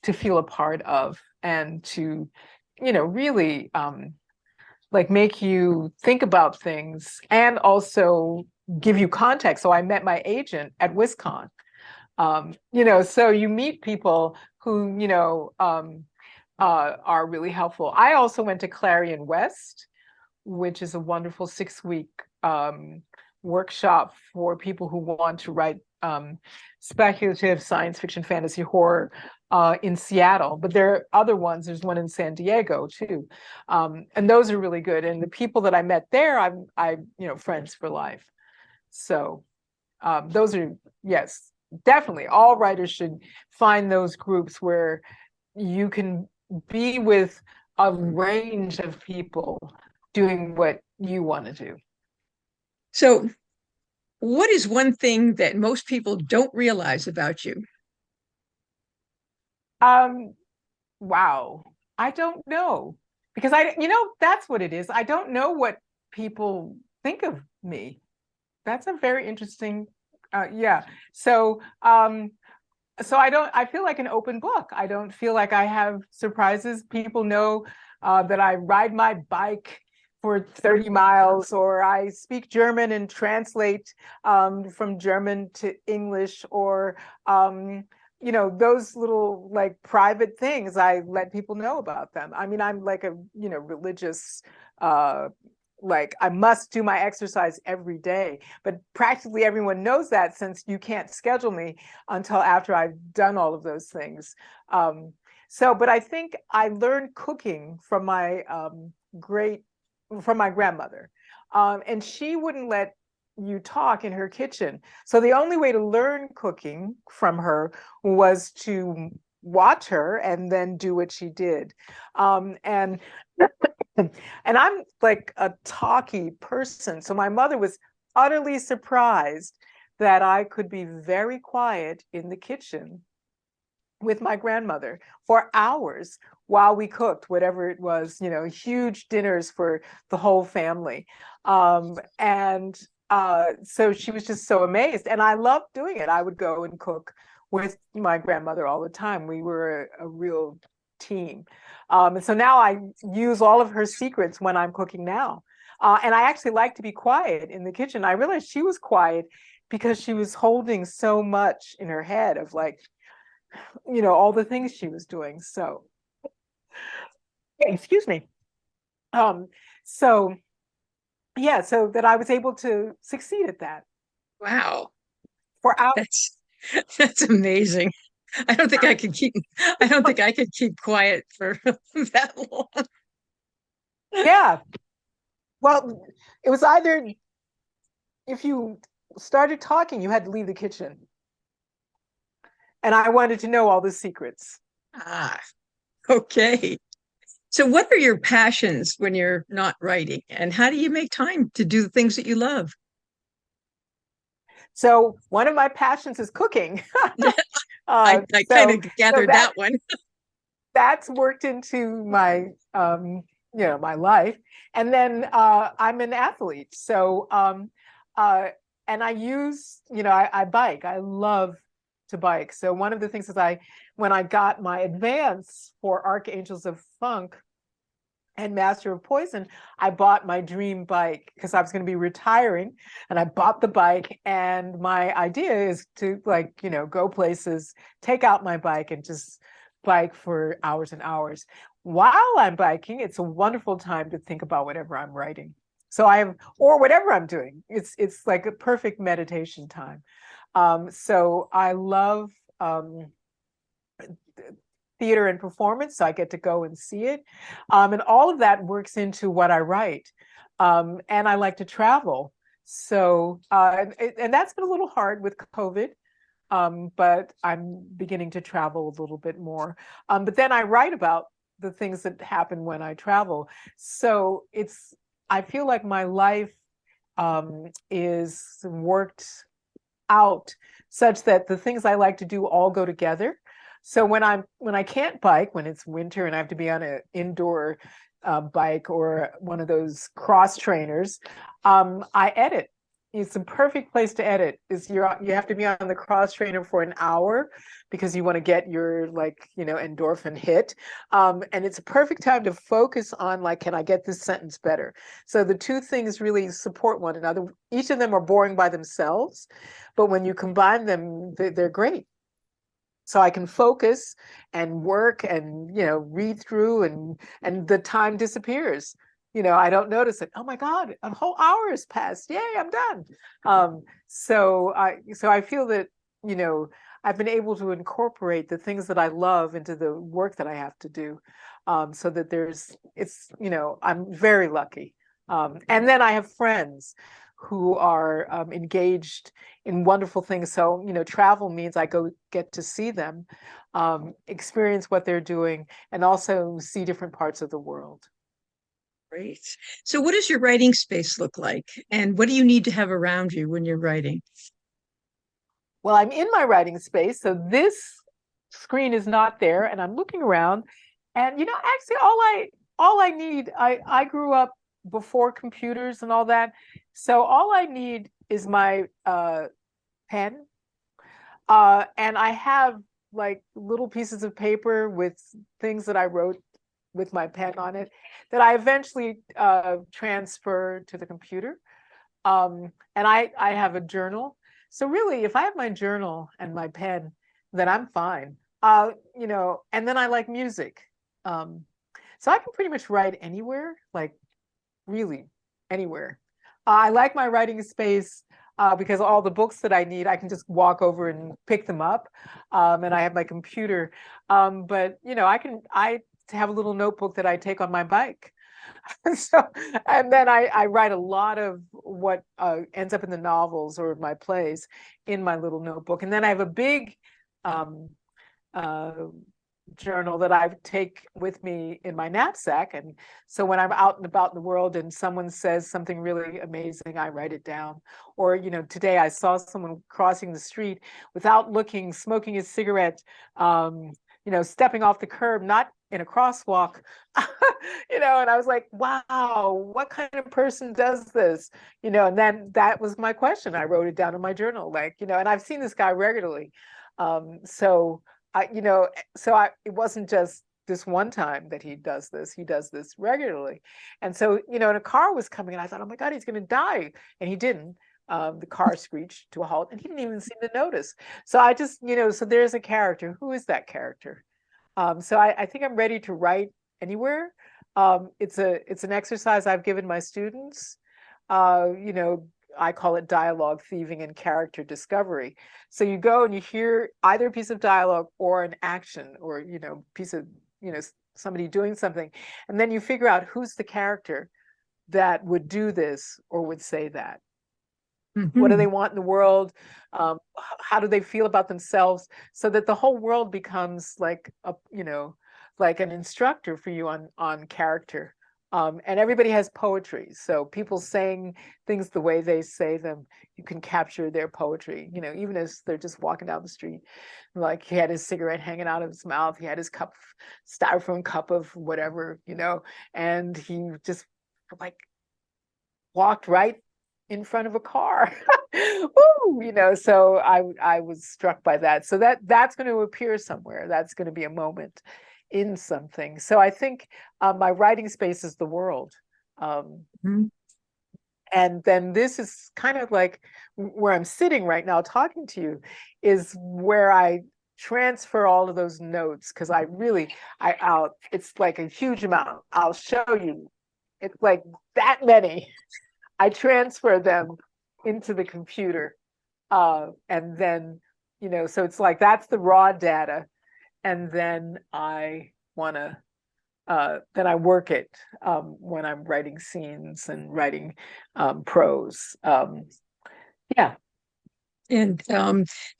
feel a part of, and to, really like make you think about things and also give you context. So I met my agent at WisCon. So you meet people who, are really helpful. I also went to Clarion West, which is a wonderful 6-week workshop for people who want to write speculative science fiction, fantasy, horror in Seattle. But there are other ones. There's one in San Diego too, and those are really good. And the people that I met there, I'm friends for life. So those are, yes, definitely all writers should find those groups where you can be with a range of people doing what you want to do. So, what is one thing that most people don't realize about you? Wow. I don't know, because that's what it is. I don't know what people think of me. That's a very interesting, yeah. So I feel like an open book. I don't feel like I have surprises. People know that I ride my bike for 30 miles, or I speak German and translate from German to English, or those little like private things, I let people know about them. I mean, I'm like a religious like I must do my exercise every day, but practically everyone knows that, since you can't schedule me until after I've done all of those things. But I think I learned cooking from my grandmother, and she wouldn't let you talk in her kitchen. So the only way to learn cooking from her was to watch her and then do what she did. And I'm like a talky person. So my mother was utterly surprised that I could be very quiet in the kitchen with my grandmother for hours while we cooked whatever it was, huge dinners for the whole family. So she was just so amazed. And I loved doing it. I would go and cook with my grandmother all the time. We were a real team. And so now I use all of her secrets when I'm cooking now. And I actually like to be quiet in the kitchen. I realized she was quiet because she was holding so much in her head of like all the things she was doing. So, excuse me. Um, so yeah, so that I was able to succeed at that Wow. for hours. That's that's amazing. I don't think I could keep quiet for that long. Yeah. Well, it was either if you started talking, you had to leave the kitchen. And I wanted to know all the secrets. Ah, okay. So what are your passions when you're not writing? And how do you make time to do the things that you love? So one of my passions is cooking. I kind So of gathered that one. that's worked into my my life. And then I'm an athlete. So and I use, I bike. I love to bike. So one of the things is when I got my advance for Archangels of Funk and Master of Poison, I bought my dream bike because I was going to be retiring, and I bought the bike. And my idea is to go places, take out my bike and just bike for hours and hours. While I'm biking, it's a wonderful time to think about whatever I'm writing. So or whatever I'm doing. It's like a perfect meditation time. So I love theater and performance, so I get to go and see it. And all of that works into what I write. And I like to travel. So, and that's been a little hard with COVID, but I'm beginning to travel a little bit more. But then I write about the things that happen when I travel. So I feel like my life is worked out such that the things I like to do all go together. So when I can't bike, when it's winter and I have to be on an indoor bike or one of those cross trainers, I edit. It's a perfect place to edit. You have to be on the cross trainer for an hour because you want to get your endorphin hit, and it's a perfect time to focus on can I get this sentence better? So the two things really support one another. Each of them are boring by themselves, but when you combine them, they're great. So I can focus and work and read through, and the time disappears. I don't notice it. Oh my God, a whole hour has passed. Yay, I'm done. So I feel that I've been able to incorporate the things that I love into the work that I have to do, so that I'm very lucky. And then I have friends who are engaged in wonderful things. So, travel means I go get to see them, experience what they're doing, and also see different parts of the world. Great. So what does your writing space look like? And what do you need to have around you when you're writing? Well, I'm in my writing space, so this screen is not there, and I'm looking around, and actually, all I need, I grew up before computers and all that, so all I need is my pen, and I have little pieces of paper with things that I wrote with my pen on it that I eventually transfer to the computer. And I have a journal. So really, if I have my journal and my pen, then I'm fine. And then I like music. So I can pretty much write anywhere, really anywhere. I like my writing space because all the books that I need, I can just walk over and pick them up. And I have my computer. But I have a little notebook that I take on my bike. So, and then I write a lot of what ends up in the novels or my plays in my little notebook. And then I have a big uh, journal that I take with me in my knapsack. And so when I'm out and about in the world and someone says something really amazing, I write it down. Or, today I saw someone crossing the street without looking, smoking a cigarette, stepping off the curb, not in a crosswalk, and I was like, wow, what kind of person does this? And then that was my question. I wrote it down in my journal, and I've seen this guy regularly. So it wasn't just this one time that he does this regularly. And so, and a car was coming and I thought, oh my God, he's going to die. And he didn't. the car screeched to a halt, and he didn't even seem to notice. So I just, so there's a character. Who is that character? So I think I'm ready to write anywhere. It's an exercise I've given my students. You know, I call it dialogue thieving and character discovery. So you go and you hear either a piece of dialogue or an action, or piece of somebody doing something, and then you figure out who's the character that would do this or would say that. What do Hmm. they want in the world? How do they feel about themselves? So that the whole world becomes like like an instructor for you on character. And everybody has poetry. So people saying things the way they say them, you can capture their poetry, even as they're just walking down the street. Like he had his cigarette hanging out of his mouth, he had his styrofoam cup of whatever, and he just like walked right in front of a car. Woo, so I was struck by that. So that's going to appear somewhere. That's going to be a moment in something. So I think my writing space is the world. Hmm. And then this is kind of like where I'm sitting right now talking to you, is where I transfer all of those notes, because I'll it's like a huge amount. I'll show you. It's like that many. I transfer them into the computer. And then, so it's like that's the raw data. And then I want to, then I work it when I'm writing scenes and writing prose. Yeah. And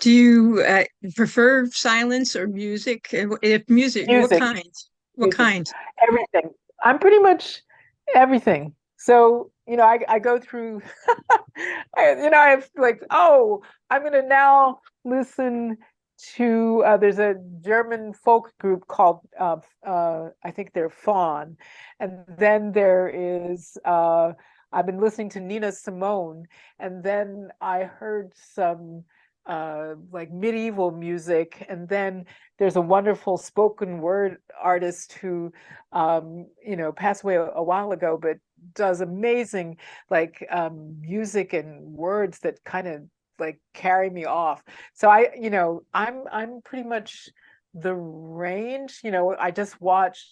do you prefer silence or music? And if music, what Music, kind? What music, kind? everything. I'm pretty much everything. So, I go through, I have like, oh, I'm going to now listen to, there's a German folk group called, I think they're Fawn. And then there is, I've been listening to Nina Simone. And then I heard some like medieval music. And then there's a wonderful spoken word artist who, passed away a while ago, but does amazing like music and words that kind of like carry me off. So I'm pretty much the range. I just watched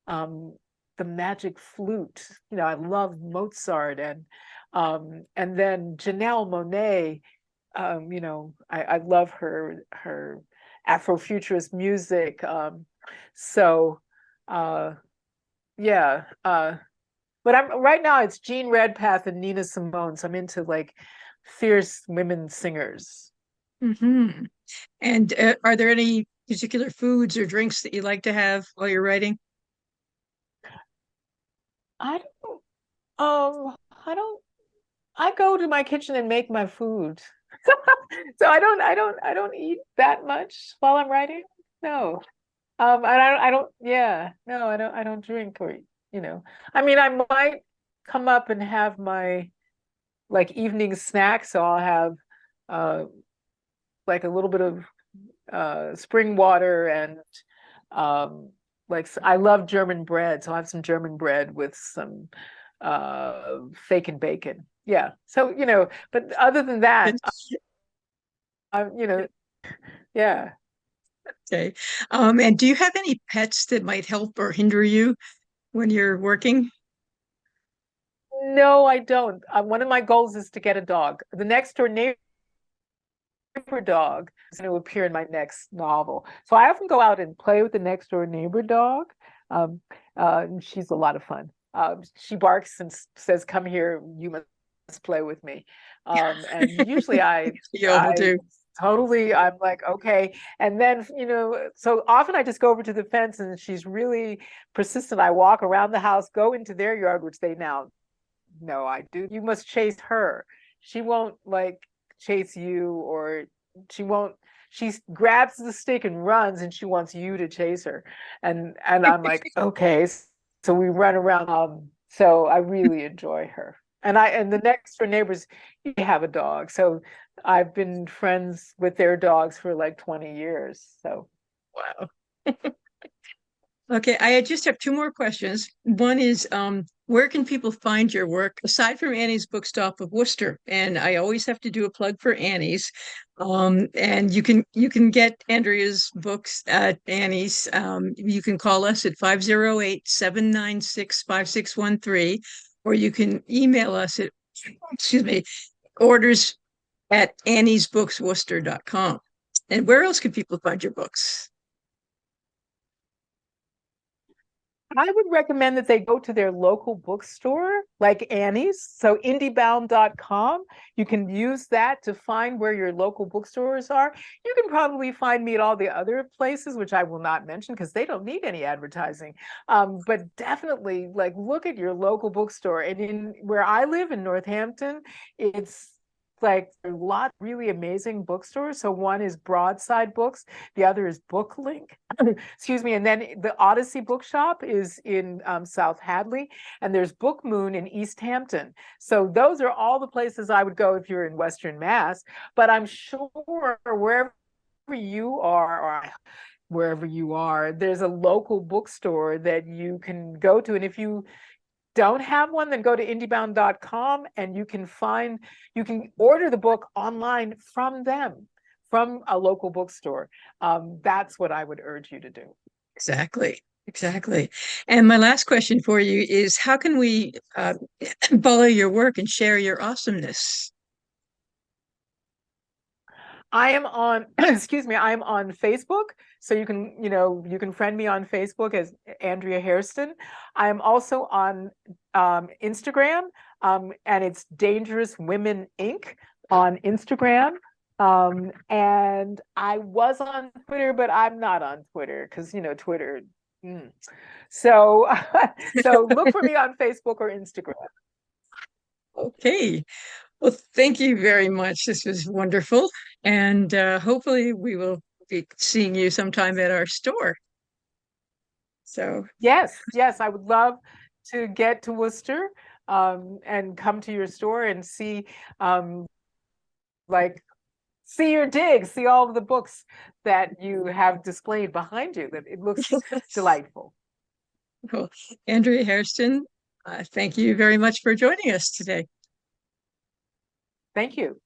the Magic Flute. I love Mozart, and then Janelle Monáe. I love her Afrofuturist music. So yeah. But I'm right now it's Jean Redpath and Nina Simone. So I'm into like fierce women singers. Hmm. And are there any particular foods or drinks that you like to have while you're writing? I don't I don't I go to my kitchen and make my food. So I don't eat that much while I'm writing. No. I don't, yeah, no, I don't drink, or, I mean, I might come up and have my like evening snack. So I'll have uh like a little bit of spring water and I love German bread. So I'll have some German bread with some fake and bacon. Yeah. So, but other than that, It's I, yeah. okay. And do you have any pets that might help or hinder you when you're working? No, I don't. One of my goals is to get a dog. The next door neighbor dog is going to appear in my next novel. So I often go out and play with the next door neighbor dog. And she's a lot of fun. She barks and says, "Come here, you must play with me." And usually You all I do. totally, I'm like, okay. And then, so often I just go over to the fence and she's really persistent. I walk around the house, go into their yard, which they now know I do. You must chase her. She won't like chase you, or she won't, she grabs the stick and runs, and she wants you to chase her. And I'm like, okay. So we run around. So I really enjoy her. And the next door neighbors have a dog. So I've been friends with their dogs for like 20 years. So Wow. Okay, I just have two more questions. One is, where can people find your work aside from Annie's Bookstop of Worcester? And I always have to do a plug for Annie's. And you can get Andrea's books at Annie's. You can call us at 508-796-5613, or you can email us at, excuse me, orders at anniesbooksworcester.com. And where else can people find your books? I would recommend that they go to their local bookstore, like Annie's. So indiebound.com, you can use that to find where your local bookstores are. You can probably find me at all the other places, which I will not mention because they don't need any advertising. But definitely, like, look at your local bookstore. And in where I live in Northampton, it's like a lot of really amazing bookstores. So one is Broadside Books, the other is Booklink. Excuse me. And then the Odyssey Bookshop is in South Hadley, and there's Book Moon in East Hampton. So those are all the places I would go if you're in Western Mass. But I'm sure wherever you are, or wherever you are, there's a local bookstore that you can go to. And if you don't have one, then go to indiebound.com and you can order the book online from them, from a local bookstore. That's what I would urge you to do. Exactly. Exactly. And my last question for you is, how can we follow your work and share your awesomeness? I am on, excuse me, I am on Facebook. So you can friend me on Facebook as Andrea Hairston. I am also on Instagram, and it's Dangerous Women Inc. on Instagram. And I was on Twitter, but I'm not on Twitter because, Twitter. So, so look for me on Facebook or Instagram. Okay. Well, thank you very much. This was wonderful. And hopefully we will be seeing you sometime at our store. So, Yes, yes, I would love to get to Worcester and come to your store and see like see your dig, see all of the books that you have displayed behind you. That it looks delightful. well, Andrea Hairston, thank you very much for joining us today. Thank you.